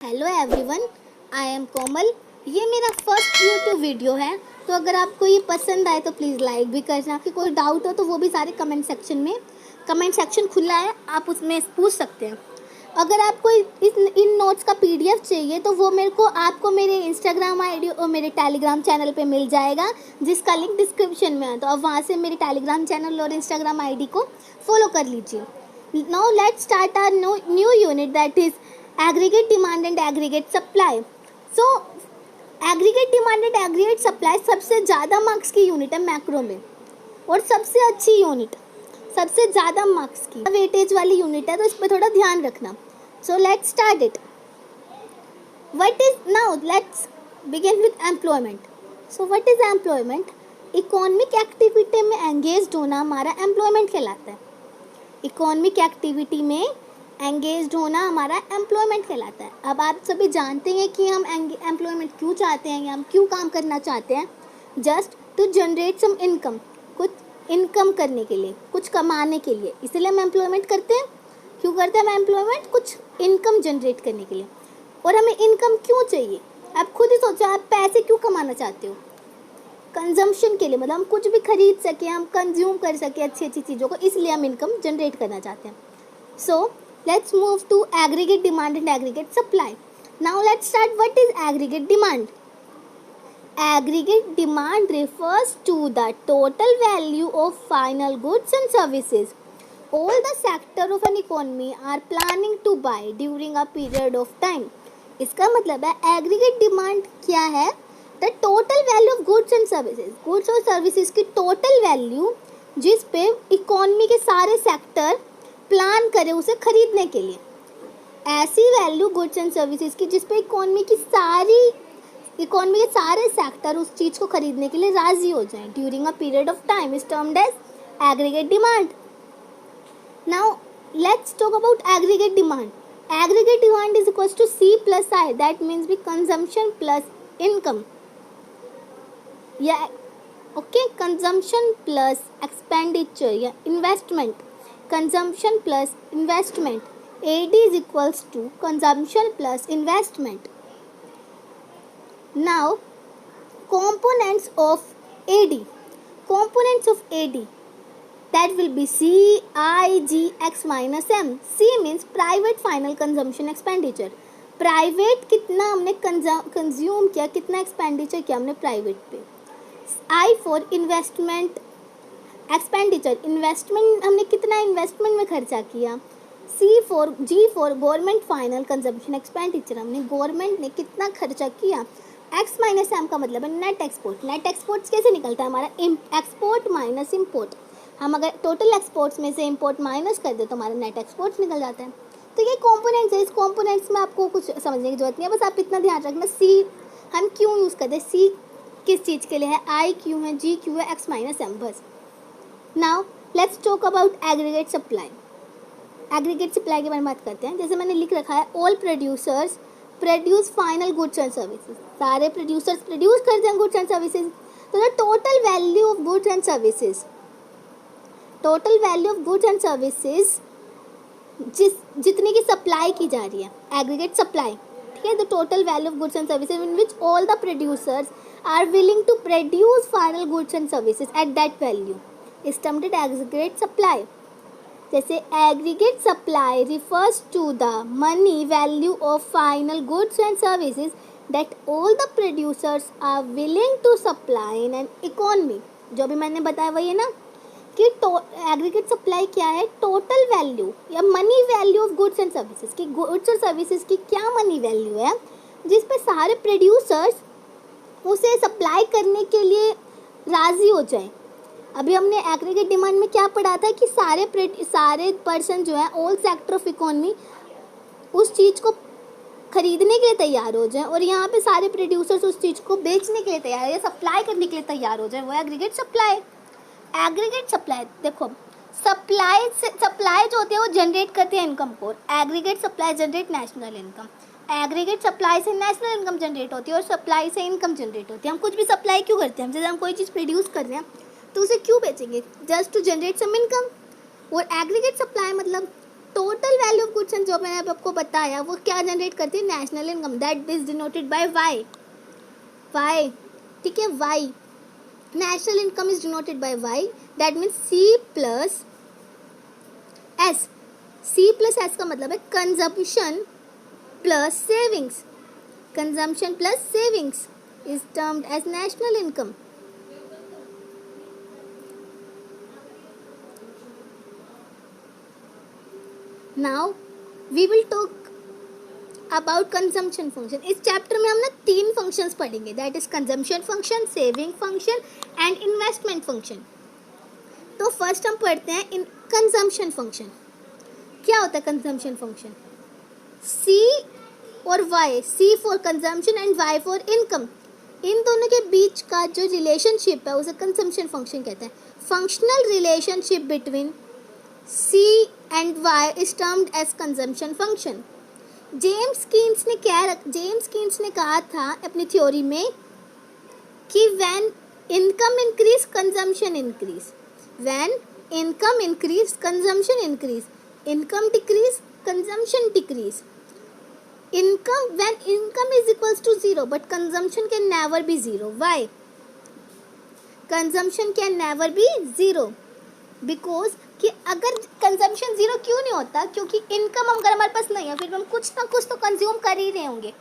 Hello everyone, I am कोमल। ये मेरा first YouTube video है, तो अगर आपको ये पसंद आए तो प्लीज़ लाइक भी करना। कि कोई डाउट हो तो वो भी सारे कमेंट सेक्शन खुला है, आप उसमें पूछ सकते हैं। अगर आपको इन नोट्स का पीडीएफ चाहिए तो वो आपको मेरे इंस्टाग्राम आईडी और मेरे टेलीग्राम चैनल पे मिल जाएगा, जिसका लिंक डिस्क्रिप्शन में है। तो आप वहाँ से मेरे टेलीग्राम चैनल और इंस्टाग्राम आईडी को फॉलो कर लीजिए। Now let's start our new unit, that is aggregate demand and aggregate supply. So aggregate demand and aggregate supply सबसे ज़्यादा मार्क्स की यूनिट है मैक्रो में, और सबसे अच्छी यूनिट, सबसे ज़्यादा मार्क्स की वेटेज वाली यूनिट है, तो इस पर थोड़ा ध्यान रखना। So let's start it. What is now let's begin with employment. So what is employment? Economic activity में एंगेज्ड होना हमारा एम्प्लॉयमेंट कहलाता है। इकोनॉमिक एक्टिविटी में एंगेज्ड होना हमारा एम्प्लॉयमेंट कहलाता है। अब आप सभी जानते हैं कि हम एम्प्लॉयमेंट क्यों चाहते हैं या हम क्यों काम करना चाहते हैं। Just to generate some income, कुछ इनकम करने के लिए, कुछ कमाने के लिए, इसलिए हम एम्प्लॉयमेंट करते हैं। क्यों करते हैं हम एम्प्लॉयमेंट? कुछ इनकम जनरेट करने के लिए। और हमें इनकम क्यों चाहिए? आप खुद ही सोचो, आप पैसे क्यों कमाना चाहते हो? कंजम्पशन के लिए, मतलब हम कुछ भी खरीद सकें, हम कंज्यूम कर सकें अच्छी अच्छी चीज़ों को, इसलिए हम इनकम जनरेट करना चाहते हैं। सो let's move to aggregate demand and aggregate supply. Now let's start. What is aggregate demand? Aggregate demand refers to the total value of final goods and services all the sector of an economy are planning to buy during a period of time. इसका मतलब है aggregate demand क्या है? The total value of goods and services. Goods और services की total value जिस पे economy के सारे सेक्टर प्लान करे उसे खरीदने के लिए। ऐसी वैल्यू गुड्स एंड सर्विसेज की जिस पे इकोनॉमी के सारे सेक्टर उस चीज़ को खरीदने के लिए राजी हो जाएं during a period of time is termed as aggregate demand. Now let's talk about aggregate demand. Aggregate demand is equals to C plus I, that means भी कंजम्पशन प्लस इनकम, या ओके, कंजम्पशन प्लस एक्सपेंडिचर या investment, consumption plus investment. AD is equals to consumption plus investment. Now components of AD, components of AD, that will be C, I, G, X minus M. C means private final consumption expenditure. Private कितना हमने consume किया, कितना expenditure किया हमने private पे। I for investment expenditure, investment हमने कितना investment में खर्चा किया। G for government final consumption expenditure, हमने गवर्नमेंट ने कितना खर्चा किया। एक्स माइनस एम का मतलब है नेट एक्सपोर्ट। नेट एक्सपोर्ट्स कैसे निकलता है हमारा? Export minus import. हम अगर टोटल एक्सपोर्ट्स में से इम्पोर्ट माइनस कर दे तो हमारा नेट एक्सपोर्ट्स निकल जाता है। तो ये कॉम्पोनेंट्स है, इस कॉम्पोनेंट्स में आपको कुछ समझने की जरूरत नहीं है, बस आप इतना ध्यान रखना सी हम क्यों यूज़ करते हैं, सी किस चीज़ के लिए है, आई क्यों है, जी क्यों है, एक्स माइनस एम, बस। Now let's talk about aggregate supply. Aggregate supply के बारे में बात करते हैं। जैसे मैंने लिख रखा है, all producers produce final goods and services. सारे producers produce करते हैं goods and services. तो the total value of goods and services, total value of goods and services जितने की सप्लाई की जा रही है, aggregate supply, ठीक है। The total value of goods and services in which all the producers are willing to produce final goods and services at that value is termed as aggregate supply. जैसे aggregate supply refers to the money value of final goods and services that all the producers are willing to supply in an economy. जो भी मैंने बताया वही है ना, कि aggregate supply क्या है? टोटल वैल्यू या money value of goods and services की, गुड्स और सर्विसेज की क्या मनी वैल्यू है जिस पे सारे प्रोड्यूसर्स उसे सप्लाई करने के लिए राजी हो जाएं। अभी हमने एग्रीगेट डिमांड में क्या पढ़ा था कि सारे पर्सन जो है, ऑल सेक्टर ऑफ इकोनॉमी उस चीज़ को खरीदने के लिए तैयार हो जाएं, और यहाँ पे सारे प्रोड्यूसर्स उस चीज़ को बेचने के लिए तैयार या सप्लाई करने के लिए तैयार हो जाएं, वो एग्रीगेट सप्लाई। एग्रीगेट सप्लाई देखो, सप्लाई जो होती है वो जनरेट करती है इनकम को, aggregate supply generate national income. Aggregate supply से नेशनल इनकम जनरेट होती है और सप्लाई से इनकम जनरेट होती है। हम कुछ भी सप्लाई क्यों करते हैं? जैसे हम कोई चीज़ प्रोड्यूस कर रहे हैं तो उसे क्यों बेचेंगे? Just to generate some income. और एग्रीगेट सप्लाई मतलब total value of goods and जो मैंने आपको बताया वो क्या जनरेट करती है, national income, that is denoted by Y, Y, ठीक है, Y, national income is denoted by Y, that means C plus S, C plus S का मतलब है consumption plus savings, consumption plus savings is termed as national income. Now we will talk about consumption function. इस chapter में हम ना 3 functions पढ़ेंगे, that is consumption function, saving function and investment function. तो first हम पढ़ते हैं इन कंजम्पशन फंक्शन. क्या होता है कंजम्पशन फंक्शन? सी और Y, C for consumption and Y for income, इन दोनों के बीच का जो रिलेशनशिप है उसे कंजम्पशन फंक्शन कहते हैं. Functional relationship between C and Y is termed as consumption function. James Keynes ने कहा था अपनी थ्योरी में कि when income increase consumption increase, when income increase consumption increase, income decrease consumption decrease, when income is equals to 0 but consumption can never be 0. Why? Consumption can never be 0 because कि अगर consumption 0 क्यों नहीं होता, क्योंकि income अगर हमारे पास नहीं है फिर हम कुछ ना कुछ तो कंज्यूम कर ही रहे होंगे.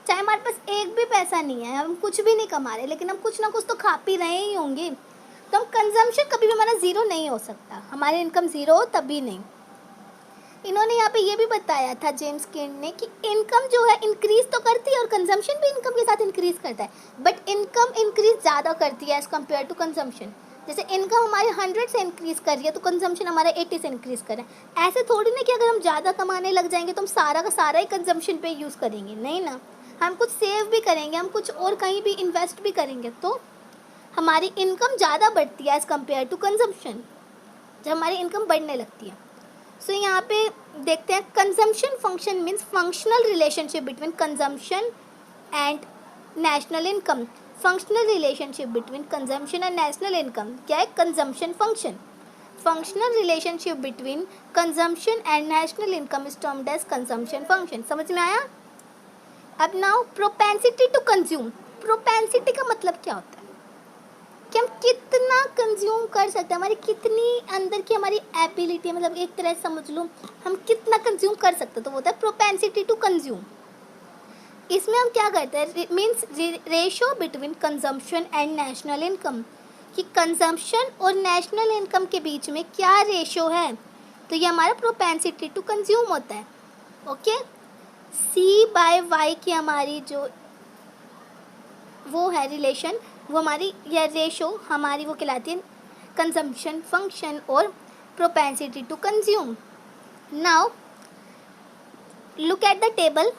चाहे हमारे पास एक भी पैसा नहीं है, हम कुछ भी नहीं कमा रहे, लेकिन हम कुछ ना कुछ तो खा पी रहे ही होंगे. तो हम कंजम्पशन कभी भी हमारा 0 नहीं हो सकता, हमारी इनकम 0 हो तभी नहीं. इन्होंने यहाँ पे ये भी बताया था जेम्स कीन ने कि इनकम जो है इंक्रीज तो करती है और कंजम्पशन भी इनकम के साथ इंक्रीज करता है, बट इनकम इंक्रीज ज़्यादा करती है एज कम्पेयर टू कंजम्पशन. जैसे इनकम हमारे 100 से इंक्रीज कर रही है तो कंजम्पशन हमारा 80 से इंक्रीज कर रहा है. ऐसे थोड़ी ना कि अगर हम ज़्यादा कमाने लग जाएंगे तो हम सारा का सारा ही कंजम्पशन पे यूज़ करेंगे, नहीं ना. हम कुछ सेव भी करेंगे, हम कुछ और कहीं भी इन्वेस्ट भी करेंगे, तो हमारी इनकम ज़्यादा बढ़ती है एज़ कम्पेयर टू कंजम्पशन, जब हमारी इनकम बढ़ने लगती है. सो यहाँ पे देखते हैं consumption function means functional relationship between consumption and national income. Functional relationship between consumption and national income क्या है? Consumption function. Functional relationship between consumption and national income is termed as consumption function. समझ में आया? अब now propensity to consume. Propensity का मतलब क्या होता है कि हम कितना कंज्यूम कर सकते हैं, हमारी कितनी अंदर की हमारी एबिलिटी है, मतलब एक तरह से समझ लो हम कितना कंज्यूम कर सकते हैं, तो वो होता है प्रोपेंसिटी टू कंज्यूम. इसमें हम क्या करते हैं, means ratio between consumption and national income, कि कंजम्पशन और नेशनल इनकम के बीच में क्या रेशो है, तो ये हमारा प्रोपेंसिटी टू कंज्यूम होता है. ओके, सी बाय वाई की हमारी जो वो है रिलेशन, वो हमारी या रेशो हमारी वो कहलाती है कंजम्पशन फंक्शन और propensity to consume. Now look at the table.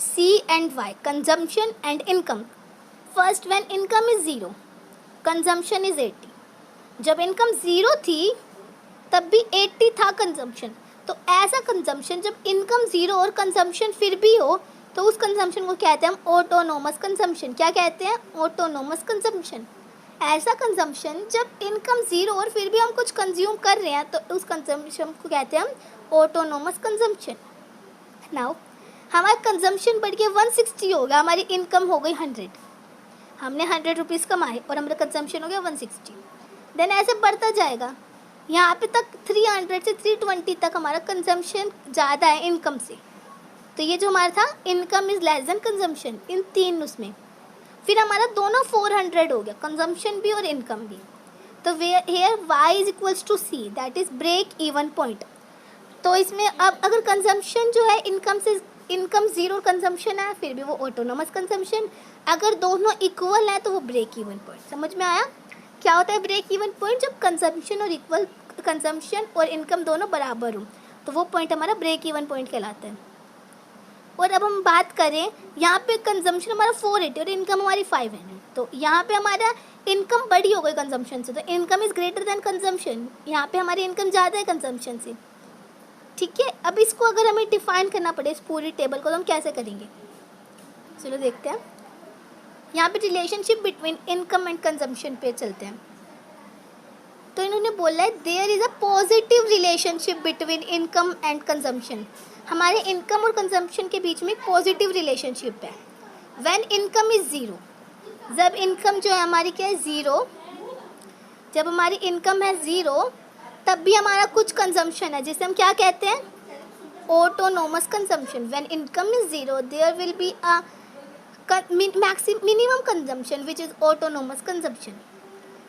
C and Y, consumption and income. First, when income is 0, consumption is 80. जब इनकम 0 थी तब भी 80 था कंजम्पशन. तो ऐसा कंजम्पशन जब इनकम 0 और कंजम्पशन फिर भी हो तो उस कंजम्पशन को कहते हैं हम ऑटोनोमस कंजम्पशन. क्या कहते हैं? Autonomous consumption. ऐसा कंजम्पशन जब इनकम 0 और फिर भी हम कुछ कंज्यूम कर रहे हैं तो उस कंजम्पशन को कहते हैं हम ऑटोनोमस कंजम्पशन. नाउ हमारा कंजम्पशन बढ़ के 160 हो गया, हमारी इनकम हो गई 100, हमने 100 रुपीज़ कमाए और हमारा कंजम्पशन हो गया 160. देन ऐसे बढ़ता जाएगा, यहाँ पे तक 300 से 320 तक हमारा कंजम्पशन ज़्यादा है इनकम से. तो ये जो हमारा था income is less than consumption, इन 3 उसमें फिर हमारा दोनों 400 हो गया, कंजम्पशन भी और इनकम भी. तो here Y is equals to C, that is break even point. तो इसमें अब अगर कंजम्पशन जो है इनकम 0 कंजम्पशन है फिर भी वो ऑटोनोमस कंजम्पशन. अगर दोनों इक्वल है तो वो ब्रेक इवन पॉइंट. समझ में आया क्या होता है ब्रेक इवन पॉइंट? जब कंजम्पशन और इक्वल कंजम्पशन और इनकम दोनों बराबर हो तो वो पॉइंट हमारा ब्रेक इवन पॉइंट कहलाता है. और अब हम बात करें, यहाँ पे कंजम्पशन हमारा 480 और इनकम हमारी 500, तो यहाँ पे हमारा इनकम बड़ी हो गई कंजम्पशन से, तो income is greater than consumption. यहाँ पे हमारी इनकम ज़्यादा है कंजम्पशन से. ठीक है, अब इसको अगर हमें डिफाइन करना पड़े इस पूरी टेबल को तो हम कैसे करेंगे? चलो देखते हैं. यहाँ पे relationship between income and consumption पे चलते हैं. तो इन्होंने बोला है there is a positive relationship between income and consumption. हमारे इनकम और कंजम्पशन के बीच में एक पॉजिटिव रिलेशनशिप है। व्हेन इनकम इज़ ज़ीरो, जब इनकम जो है हमारी क्या है, ज़ीरो, जब हमारी इनकम है ज़ीरो तब भी हमारा कुछ कंजम्पशन है जिसे हम क्या कहते हैं, autonomous consumption. When income is zero there will be a minimum consumption which is autonomous consumption.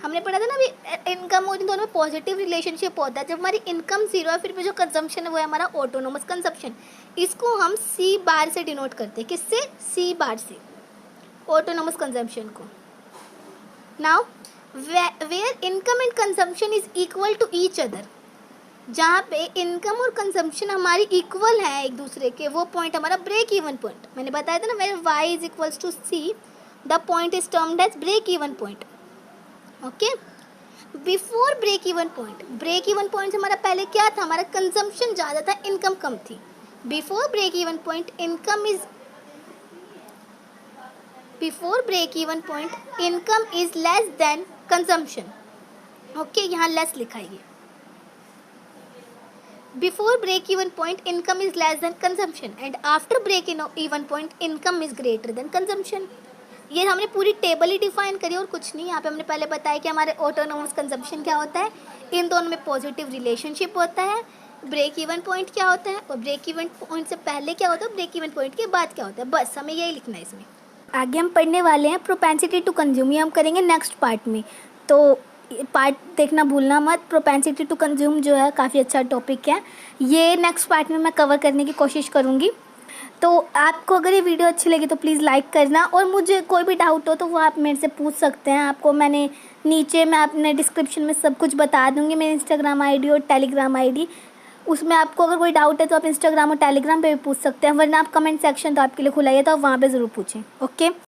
हमने पढ़ा था ना अभी, इनकम और इन दोनों में पॉजिटिव रिलेशनशिप होता है। जब हमारी इनकम ज़ीरो है फिर भी जो कंजम्पशन है वो है हमारा ऑटोनोमस कंजम्पशन। इसको हम सी बार से डिनोट करते हैं, किससे, सी बार से, ऑटोनोमस कंजम्पशन को। Now where income and consumption is equal to each other, जहाँ पे इनकम और कंजम्पशन हमारी इक्वल है एक दूसरे के, वो पॉइंट हमारा ब्रेक इवन पॉइंट। मैंने बताया था ना, where Y is equals to C the point is termed as break even point. Okay, before break even point, break even point हमारा पहले क्या था, हमारा कंजम्पशन ज़्यादा था, इनकम कम थी। Before break even point income is, before break even point income is less than consumption. Okay, यहाँ लेस लिखा है। Before break even point income is less than consumption and after break even point income is greater than consumption. ये हमने पूरी table ही define करी और कुछ नहीं। यहाँ पे हमने पहले बताया कि हमारे ऑटोनोमस कंजम्पशन क्या होता है, इन दोनों में पॉजिटिव रिलेशनशिप होता है, ब्रेक इवन पॉइंट क्या होता है और ब्रेक इवन पॉइंट से पहले क्या होता है, ब्रेक इवन पॉइंट के बाद क्या होता है, बस हमें यही लिखना है इसमें। आगे हम पढ़ने वाले हैं प्रोपेंसिटी टू कंज्यूम, ये हम करेंगे नेक्स्ट पार्ट में, तो पार्ट देखना भूलना मत। प्रोपेंसिटी टू कंज्यूम जो है काफ़ी अच्छा टॉपिक है, ये नेक्स्ट पार्ट में मैं कवर करने की कोशिश करूँगी। तो आपको अगर ये वीडियो अच्छी लगी तो प्लीज़ लाइक करना, और मुझे कोई भी डाउट हो तो वो आप मेरे से पूछ सकते हैं। आपको मैंने नीचे मैं अपने डिस्क्रिप्शन में सब कुछ बता दूँगी, मेरी इंस्टाग्राम आईडी और टेलीग्राम आईडी, उसमें आपको अगर कोई डाउट है तो आप इंस्टाग्राम और टेलीग्राम पे भी पूछ सकते हैं, वरना आप कमेंट सेक्शन तो आपके लिए खुला है, तो आप वहाँ पे ज़रूर पूछें। ओके।